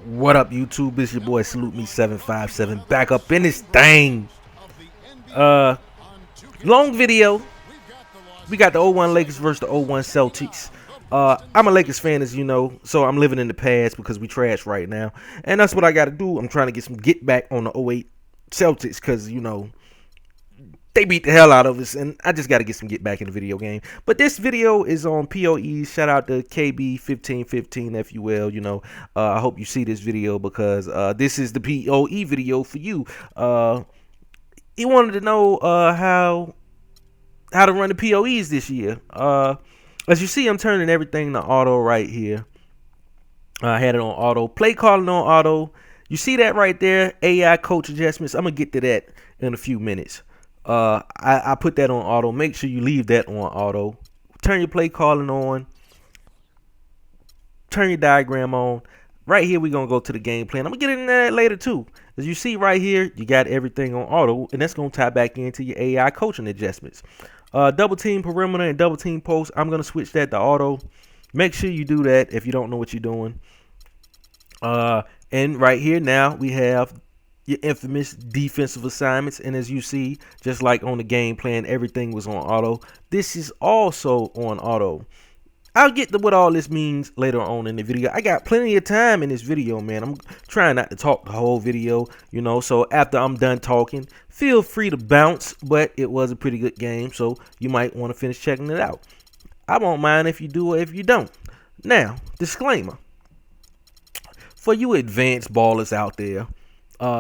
What up, YouTube? It's your boy Salute Me 757 back up in this thing. Long video. We got the 0-1 Lakers versus the 0-1 Celtics. I'm a Lakers fan, as you know, so I'm living in the past because we trash right now, and that's what I got to do. I'm trying to get some get back on the 08 Celtics because, you know, they beat the hell out of us, and I just got to get some get back in the video game. But this video is on POE. Shout out to KB1515, if you will. You know, I hope you see this video because this is the POE video for you. He wanted to know how to run the POEs this year. As you see, I'm turning everything to auto right here. I had it on auto. Play calling on auto. You see that right there? AI coach adjustments. I'm going to get to that in a few minutes. I put that on auto. Make sure you leave that on auto. Turn your play calling on. Turn your diagram on. Right here, we're going to go to the game plan. I'm going to get into that later, too. As you see right here, you got everything on auto, and that's going to tie back into your AI coaching adjustments. Double team perimeter and double team post. I'm going to switch that to auto. Make sure you do that if you don't know what you're doing. And right here now, we have your infamous defensive assignments, and as you see, just like on the game plan, everything was on auto. This is also on auto. I'll get to what all this means later on in the video. I got plenty of time in this video, man. I'm trying not to talk the whole video, you know, so after I'm done talking, feel free to bounce, but it was a pretty good game, so you might want to finish checking it out. I won't mind if you do or if you don't. Now, disclaimer. For you advanced ballers out there,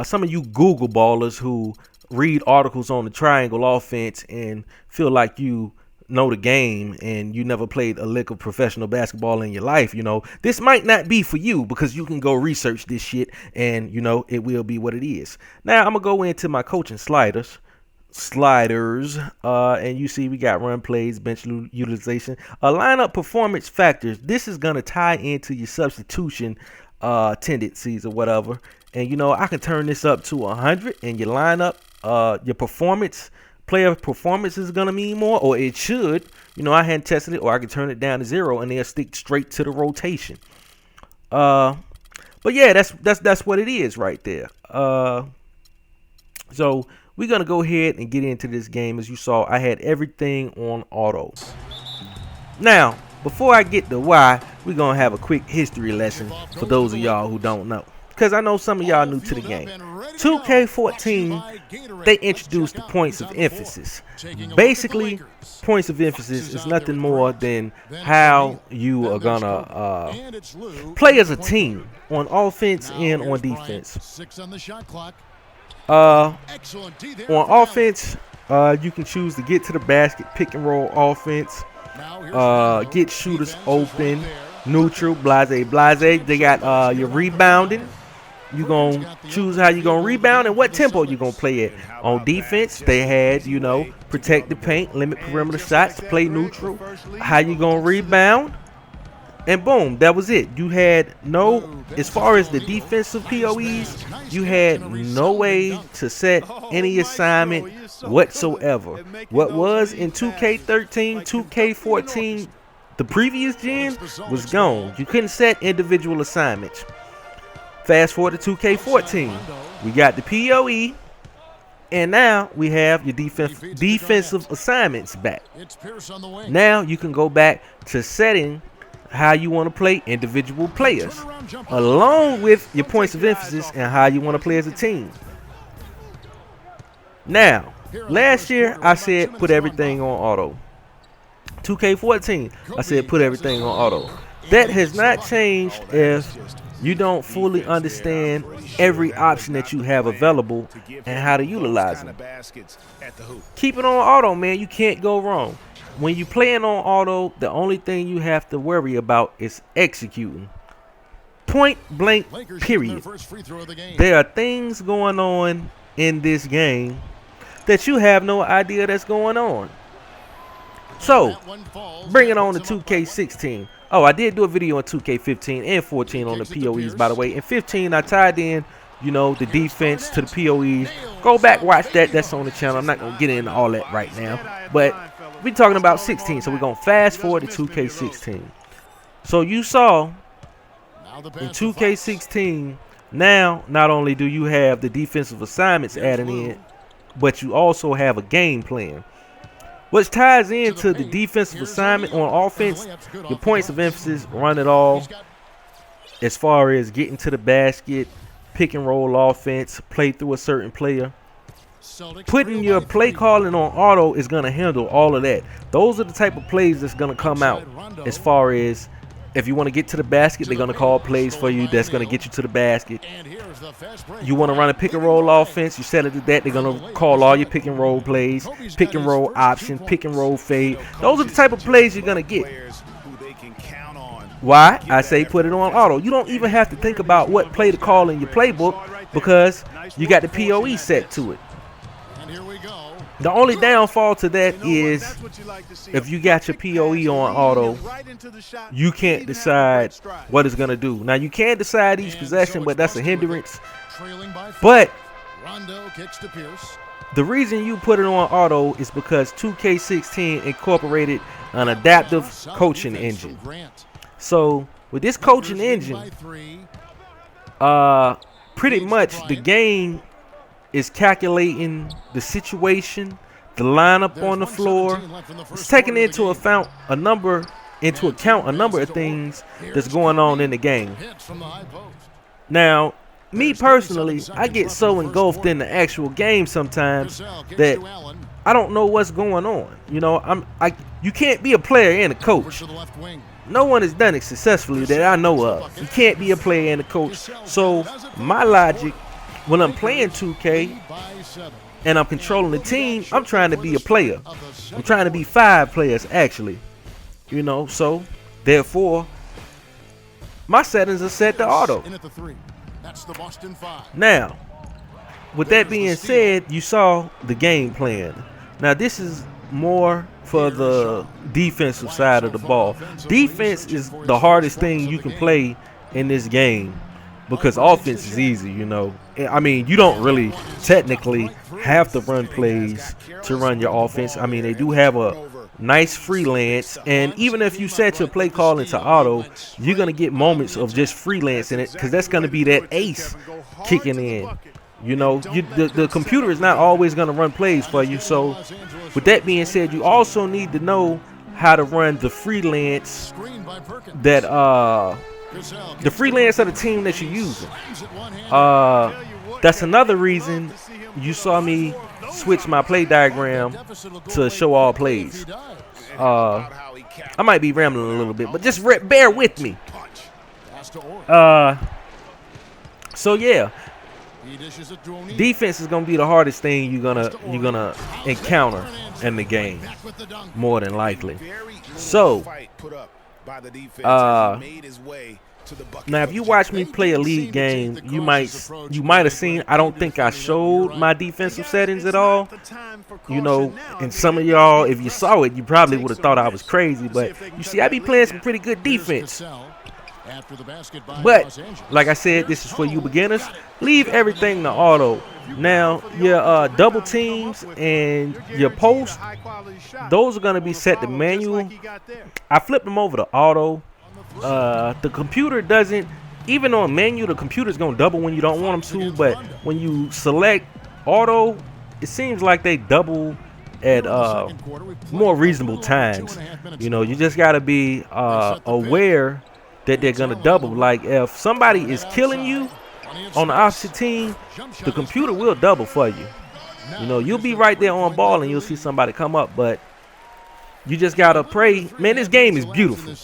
some of you Google ballers who read articles on the triangle offense and feel like you know the game and you never played a lick of professional basketball in your life, you know, this might not be for you because you can go research this shit and, you know, it will be what it is. Now, I'm going to go into my coaching sliders, and you see we got run plays, bench utilization, lineup performance factors. This is going to tie into your substitution tendencies or whatever. And, you know, I can turn this up to 100 and your lineup, your performance, player performance is going to mean more, or it should. You know, I hadn't tested it, or I can turn it down to 0 and they'll stick straight to the rotation. But yeah, that's what it is right there. So we're going to go ahead and get into this game. As you saw, I had everything on auto. Now, before I get to why, we're going to have a quick history lesson for those of y'all who don't know, because I know some of y'all new to the game. 2K14, they introduced the points of emphasis. Basically, points of emphasis is nothing more than how you are gonna play as a team on offense and on defense. On offense, you can choose to get to the basket, pick and roll offense, get shooters open, neutral, blase. They got your rebounding. You're going to choose how you're going to rebound and what tempo you're going to play at. On defense, they had, you know, protect the paint, limit perimeter shots, play neutral, how you going to rebound, and boom, that was it. You had no, as far as the defensive POEs, you had no way to set any assignment whatsoever. What was in 2K13, 2K14, the previous gen was gone. You couldn't set individual assignments. Fast forward to 2K14, we got the POE, and now we have your defensive assignments back. Now you can go back to setting how you want to play individual players, along with your points of emphasis and how you want to play as a team. Now, last year I said put everything on auto. 2K14, I said put everything on auto. That has not changed if you don't fully understand every option that you have available and how to utilize them. Keep it on auto, man. You can't go wrong. When you're playing on auto, the only thing you have to worry about is executing. Point blank, period. There are things going on in this game that you have no idea that's going on. So, bring it on to 2K16. Oh, I did do a video on 2K15 and 14 on the POEs, by the way. In 15, I tied in, you know, the defense to the POEs. Go back, watch that. That's on the channel. I'm not going to get into all that right now. But we're talking about 16, so we're going to fast forward to 2K16. So you saw In 2K16, now not only do you have the defensive assignments added in, but you also have a game plan, which ties into the defensive assignment on offense. Your points of emphasis, run it all, as far as getting to the basket, pick and roll offense, play through a certain player. Putting your play calling on auto is going to handle all of that. Those are the type of plays that's going to come out. As far as if you want to get to the basket, they're going to call plays for you that's going to get you to the basket. You want to run a pick and roll offense, you set it to that, they're going to call all your pick and roll plays, pick and roll option, pick and roll fade. Those are the type of plays you're going to get. Why? I say put it on auto. You don't even have to think about what play to call in your playbook because you got the POE set to it. The only downfall to that is if you got your POE on auto, you can't decide what it's going to do. Now, you can decide each possession, but that's a hindrance. But the reason you put it on auto is because 2K16 incorporated an adaptive coaching engine. So with this coaching engine, pretty much the game is calculating the situation, the lineup on the floor. It's taking into account a number of things that's going on in the game. Now, me personally, I get so engulfed in the actual game sometimes that I don't know what's going on. You know, you can't be a player and a coach. No one has done it successfully that I know of. You can't be a player and a coach. So my logic, when I'm playing 2K and I'm controlling the team, I'm trying to be a player. I'm trying to be 5 players, actually. You know, so therefore, my settings are set to auto. Now, with that being said, you saw the game plan. Now, this is more for the defensive side of the ball. Defense is the hardest thing you can play in this game because offense is easy, you know. I mean, you don't really technically have to run plays to run your offense. I mean, they do have a nice freelance, and even if you set your play call into auto, you're going to get moments of just freelance in it because that's going to be that ace kicking in. You know, the computer is not always going to run plays for you. So with that being said, you also need to know how to run the freelance that the freelance of the team that you're using. That's another reason you saw me switch my play diagram to show all plays. I might be rambling a little bit, but just bear with me. So yeah, defense is gonna be the hardest thing you're gonna encounter in the game, more than likely. So now if you watch me play a league game, you might have seen I don't think I showed my defensive settings at all. You know, and some of y'all, if you saw it, you probably would have thought I was crazy, but you see I be playing some pretty good defense. But like I said, this is for you beginners. Leave everything to auto. Now your double teams and your post, those are going to be set to manual. I flipped them over to auto. The computer doesn't, even on menu, the computer's going to double when you don't want them to, but when you select auto, it seems like they double at more reasonable times. You know, you just got to be aware that they're going to double. Like if somebody is killing you on the opposite team, the computer will double for you. You know, you'll be right there on ball and you'll see somebody come up, but you just got to pray. Man, this game is beautiful,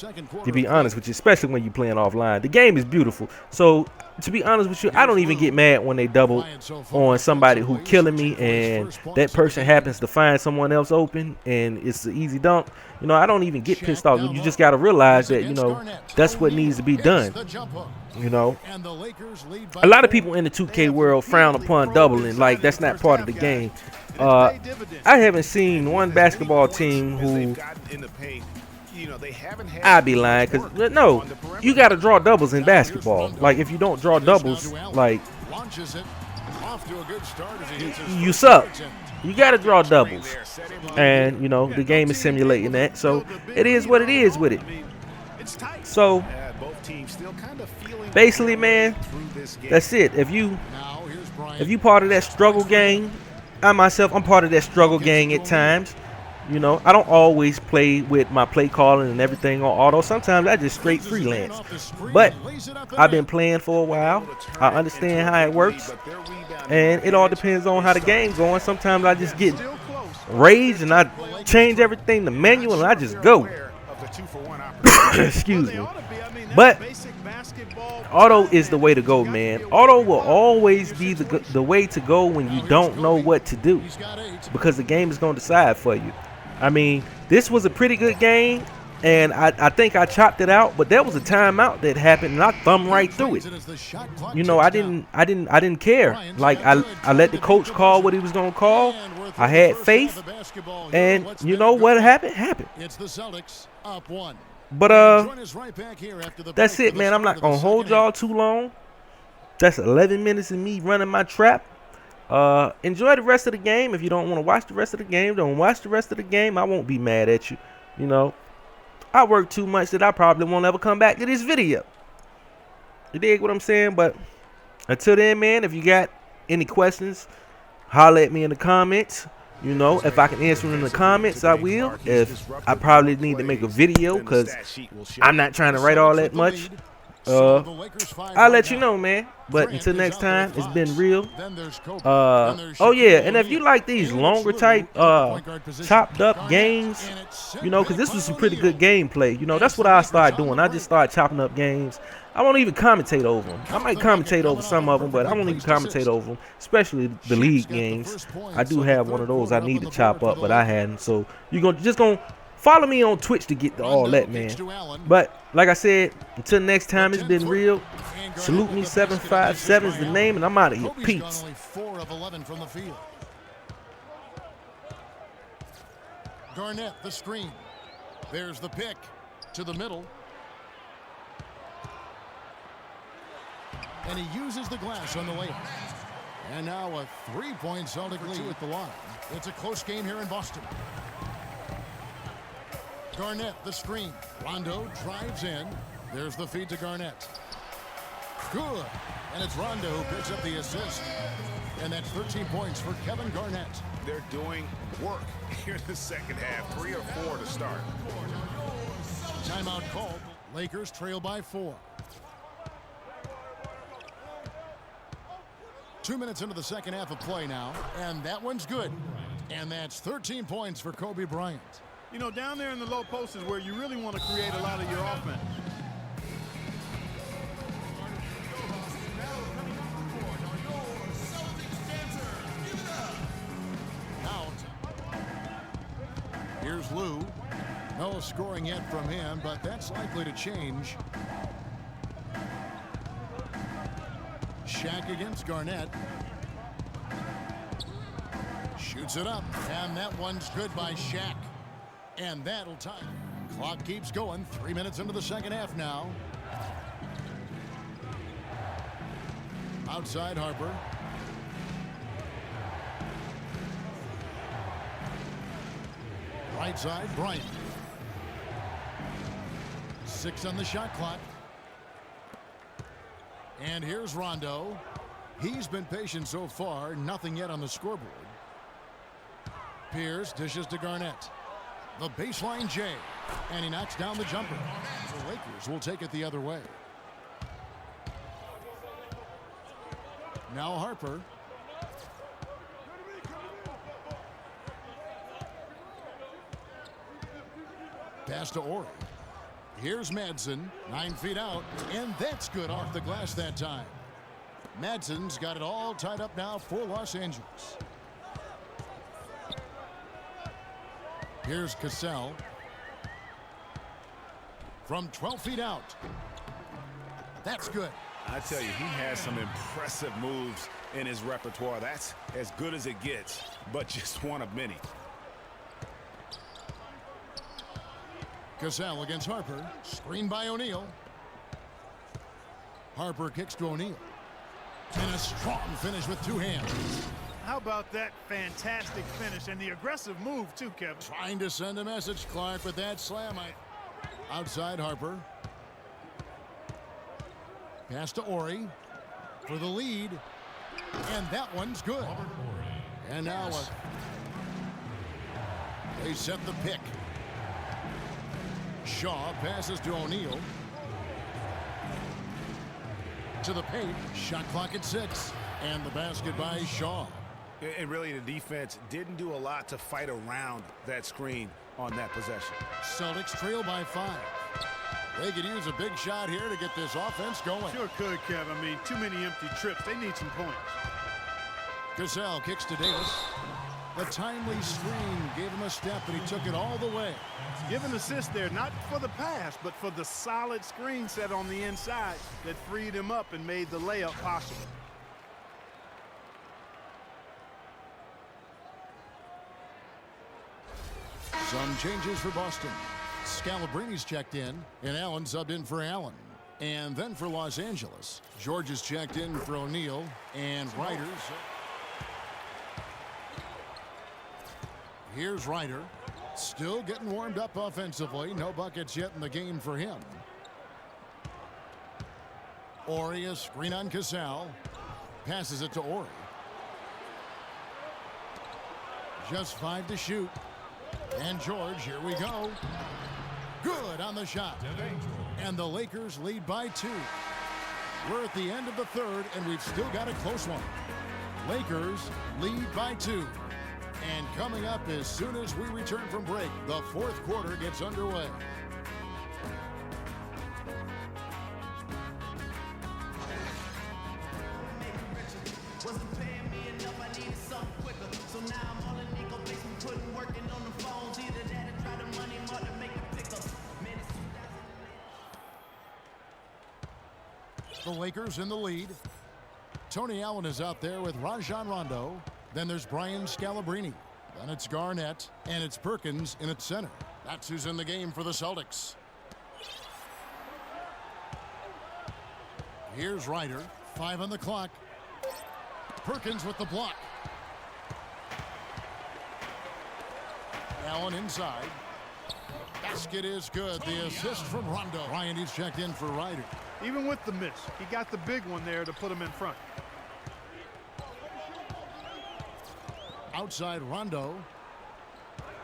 to be honest with you, especially when you're playing offline. The game is beautiful. So, to be honest with you, I don't even get mad when they double on somebody who killing me and that person happens to find someone else open and it's an easy dunk. You know, I don't even get pissed off. You just got to realize that, you know, that's what needs to be done. You know, a lot of people in the 2K world frown upon doubling. Like, that's not part of the game. I haven't seen one basketball team who, I'd be lying, because no, you got to draw doubles in basketball. Like, if you don't draw doubles, like, you suck. You got to draw doubles. And, you know, the game is simulating that. So, it is what it is with it. So, both teams still kind of feeling basically, man, that's it. If you part of that struggle gang, I'm part of that struggle gang at times. You know, I don't always play with my play calling and everything on auto. Sometimes I just straight freelance. But I've been playing for a while. I understand how it works. And it all depends on how the game's going. Sometimes I just get rage and I change everything to manual and I just go. Excuse me. But auto is the way to go, man. Auto will always be the way to go when you don't know what to do, because the game is going to decide for you. I mean, this was a pretty good game, and I think I chopped it out, but there was a timeout that happened, and I thumbed right through it. You know, I didn't care. Like I let the coach call what he was gonna call. I had faith, and you know what happened? It's the Celtics up 1. But that's it, man. I'm not gonna hold y'all too long. That's 11 minutes of me running my trap. Enjoy the rest of the game. If you don't want to watch the rest of the game, don't watch the rest of the game. I won't be mad at you. You know, I work too much that I probably won't ever come back to this video. You dig what I'm saying? But until then, man, if you got any questions, holler at me in the comments. You know, if I can answer them in the comments, I will. If I probably need to make a video because I'm not trying to write all that much, I'll let you know, man. But until next time, it's been real. Oh yeah, and if you like these longer type chopped up games, you know, because this was some pretty good gameplay. You know, that's what I started doing. I just started chopping up games. I won't even commentate over them. I might commentate over some of them, but I won't even commentate over them, especially the league games. I do have one of those I need to chop up, but I hadn't. So you're just gonna follow me on Twitch to get to all that, man. But like I said, until next time, it's been real. Salute me 757 is the name, and I'm out of here. Peace. 4 of 11 from the field. Garnett, the screen. There's the pick to the middle. And he uses the glass on the layup. And now a 3-point Celtic lead at the line. It's a close game here in Boston. Garnett, the screen. Rondo drives in. There's the feed to Garnett. Good. And it's Rondo who picks up the assist. And that's 13 points for Kevin Garnett. They're doing work here in the second half. 3 or 4 to start. Timeout called. Lakers trail by 4. 2 minutes into the second half of play now. And that one's good. And that's 13 points for Kobe Bryant. You know, down there in the low post is where you really want to create a lot of your offense. Here's Lou. No scoring yet from him, but that's likely to change. Shaq against Garnett. Shoots it up, and that one's good by Shaq. And that'll tie. Clock keeps going. 3 minutes into the second half now. Outside Harper. Right side, Bryant. 6 on the shot clock. And here's Rondo. He's been patient so far. Nothing yet on the scoreboard. Pierce dishes to Garnett. The baseline J. And he knocks down the jumper. The Lakers will take it the other way. Now Harper. Pass to Ori. Here's Madsen, 9 feet out, and that's good off the glass that time. Madsen's got it all tied up now for Los Angeles. Here's Cassell. From 12 feet out. That's good. I tell you, he has some impressive moves in his repertoire. That's as good as it gets, but just one of many. Cassell against Harper. Screen by O'Neal. Harper kicks to O'Neal. And a strong finish with 2 hands. How about that fantastic finish and the aggressive move too, Kevin? Trying to send a message, Clark, with that slam. Outside Harper. Pass to Ori for the lead. And that one's good. And now they set the pick. Shaw passes to O'Neal. To the paint. Shot clock at 6. And the basket by Shaw. And really, the defense didn't do a lot to fight around that screen on that possession. Celtics trail by 5. They could use a big shot here to get this offense going. Sure could, Kev. I mean, too many empty trips. They need some points. Cassell kicks to Davis. The timely screen gave him a step, and he took it all the way. Give an assist there, not for the pass, but for the solid screen set on the inside that freed him up and made the layup possible. Some changes for Boston. Scalabrini's checked in, and Allen subbed in for Allen. And then for Los Angeles, George is checked in for O'Neal, and Ryder's. Here's Ryder. Still getting warmed up offensively. No buckets yet in the game for him. Ori, a screen on Cassell. Passes it to Ori. Just 5 to shoot. And George, here we go. Good on the shot. And the Lakers lead by 2. We're at the end of the third, and we've still got a close one. Lakers lead by 2. And coming up as soon as we return from break, the fourth quarter gets underway. The Lakers in the lead. Tony Allen is out there with Rajon Rondo. Then there's Brian Scalabrine. Then it's Garnett. And it's Perkins in its center. That's who's in the game for the Celtics. Here's Ryder. 5 on the clock. Perkins with the block. Allen inside. Basket is good. The assist from Rondo. Bryant is checked in for Ryder. Even with the miss, he got the big one there to put him in front. Outside Rondo.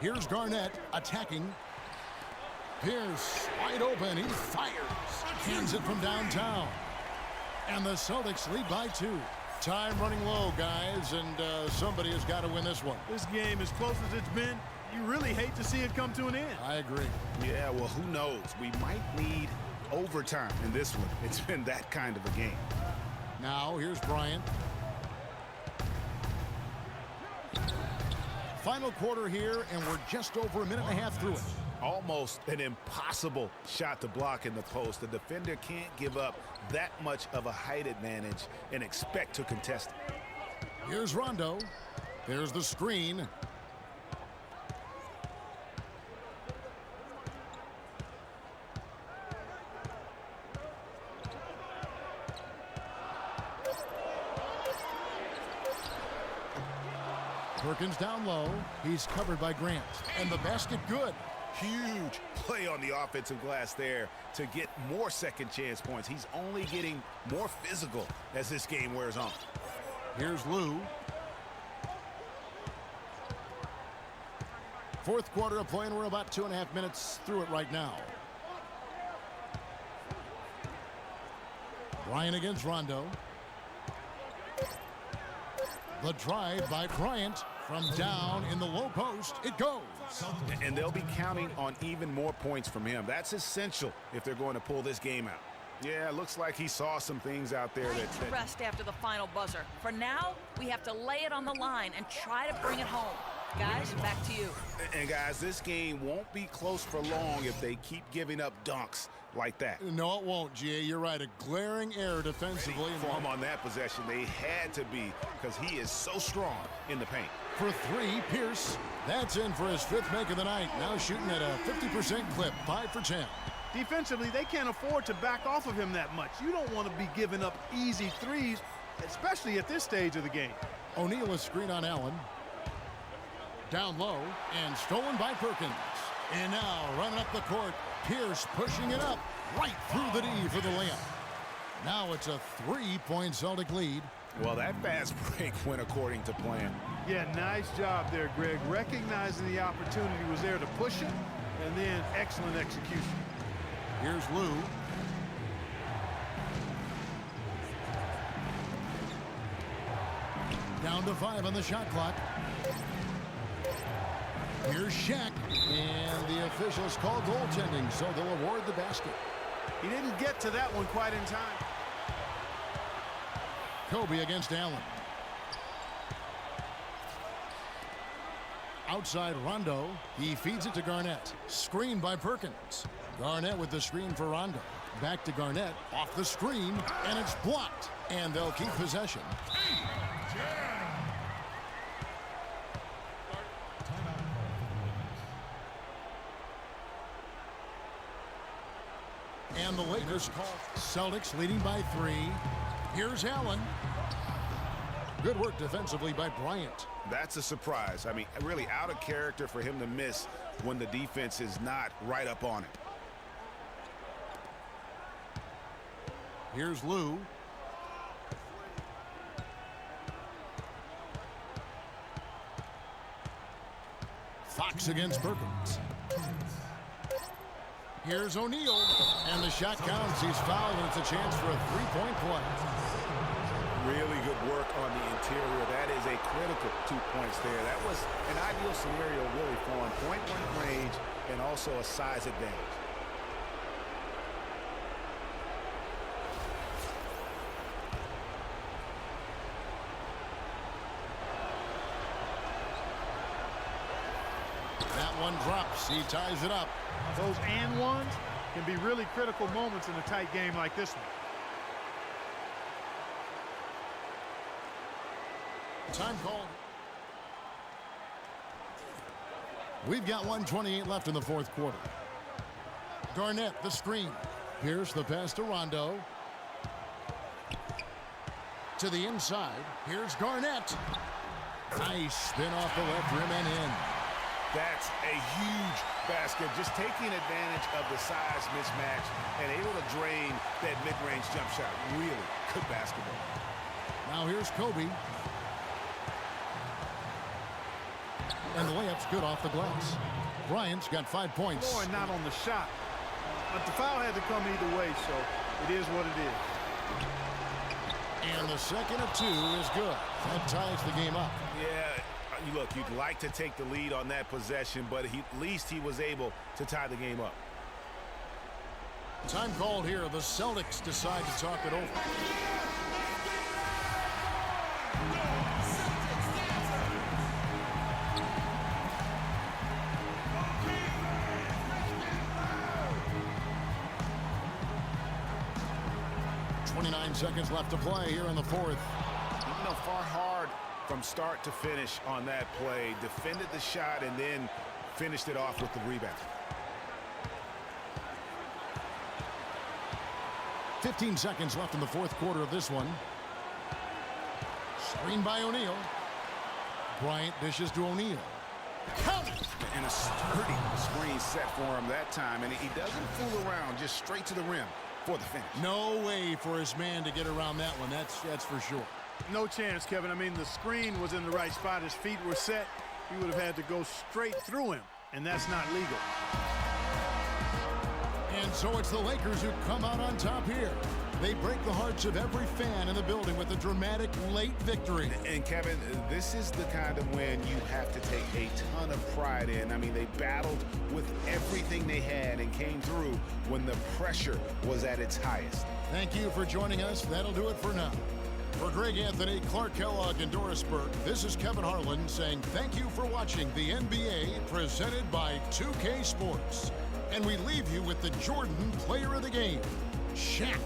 Here's Garnett attacking. Pierce wide open. He fires. Hands it from downtown. And the Celtics lead by 2. Time running low, guys, and somebody has got to win this one. This game, as close as it's been, you really hate to see it come to an end. I agree. Yeah, well, who knows? We might need overtime in this one. It's been that kind of a game. Now, here's Bryant. Final quarter here, and we're just over a minute and a half through it. Almost an impossible shot to block in the post. The defender can't give up that much of a height advantage and expect to contest it. Here's Rondo. There's the screen. Perkins down low. He's covered by Grant. And the basket good. Huge play on the offensive glass there to get more second chance points. He's only getting more physical as this game wears on. Here's Lou. Fourth quarter of play, and we're about 2.5 minutes through it right now. Bryant against Rondo. The drive by Bryant. From down in the low post, it goes. And they'll be counting on even more points from him. That's essential if they're going to pull this game out. Yeah, it looks like he saw some things out there that rest after the final buzzer. For now, we have to lay it on the line and try to bring it home. Guys, back to you. And guys, this game won't be close for long if they keep giving up dunks like that. No, it won't, G.A. You're right. A glaring error defensively. For him on that possession, they had to be, because he is so strong in the paint. For 3, Pierce. That's in for his 5th make of the night. Now shooting at a 50% clip, 5 for 10. Defensively, they can't afford to back off of him that much. You don't want to be giving up easy threes, especially at this stage of the game. O'Neal is screen on Allen. Down low and stolen by Perkins. And now running up the court, Pierce pushing it up right through the D for the layup. Now it's a 3-point Celtic lead. Well, that fast break went according to plan. Yeah, nice job there, Greg. Recognizing the opportunity was there to push it, and then excellent execution. Here's Lou. Down to 5 on the shot clock. Here's Shaq, and the officials call goaltending, so they'll award the basket. He didn't get to that one quite in time. Kobe against Allen. Outside Rondo. He feeds it to Garnett. Screen by Perkins. Garnett with the screen for Rondo. Back to Garnett. Off the screen. And it's blocked. And they'll keep possession. And the Lakers call. Celtics leading by 3. Here's Allen. Good work defensively by Bryant. That's a surprise. I mean, really out of character for him to miss when the defense is not right up on it. Here's Lou. Fox against Perkins. Here's O'Neal. And the shot counts. He's fouled, and it's a chance for a 3-point play. Really good work on the interior. That is a critical 2 points there. That was an ideal scenario really for him. Point-blank range and also a size advantage. That one drops. He ties it up. Those and ones can be really critical moments in a tight game like this one. Time called. We've got 1:28 left in the fourth quarter. Garnett, the screen. Pierce, the pass to Rondo. To the inside. Here's Garnett. Nice spin off the left rim and in. That's a huge basket. Just taking advantage of the size mismatch and able to drain that mid-range jump shot. Really good basketball. Now here's Kobe. And the layup's good off the glass. Bryant's got 5 points. Boy, not on the shot. But the foul had to come either way, so it is what it is. And the second of 2 is good. That ties the game up. Yeah, look, you'd like to take the lead on that possession, but at least he was able to tie the game up. Time called here. The Celtics decide to talk it over. 29 seconds left to play here in the fourth. You know, far hard from start to finish on that play. Defended the shot and then finished it off with the rebound. 15 seconds left in the fourth quarter of this one. Screen by O'Neal. Bryant dishes to O'Neal. Count it! And a sturdy screen set for him that time. And he doesn't fool around, just straight to the rim for the finish. No way for his man to get around that one. That's for sure. No chance, Kevin. I mean, the screen was in the right spot. His feet were set. He would have had to go straight through him, and that's not legal. And so it's the Lakers who come out on top here. They break the hearts of every fan in the building with a dramatic late victory. And Kevin, this is the kind of win you have to take a ton of pride in. I mean, they battled with everything they had and came through when the pressure was at its highest. Thank you for joining us. That'll do it for now. For Greg Anthony, Clark Kellogg, and Doris Burke, this is Kevin Harlan saying thank you for watching the NBA presented by 2K Sports. And we leave you with the Jordan Player of the Game, Shaq.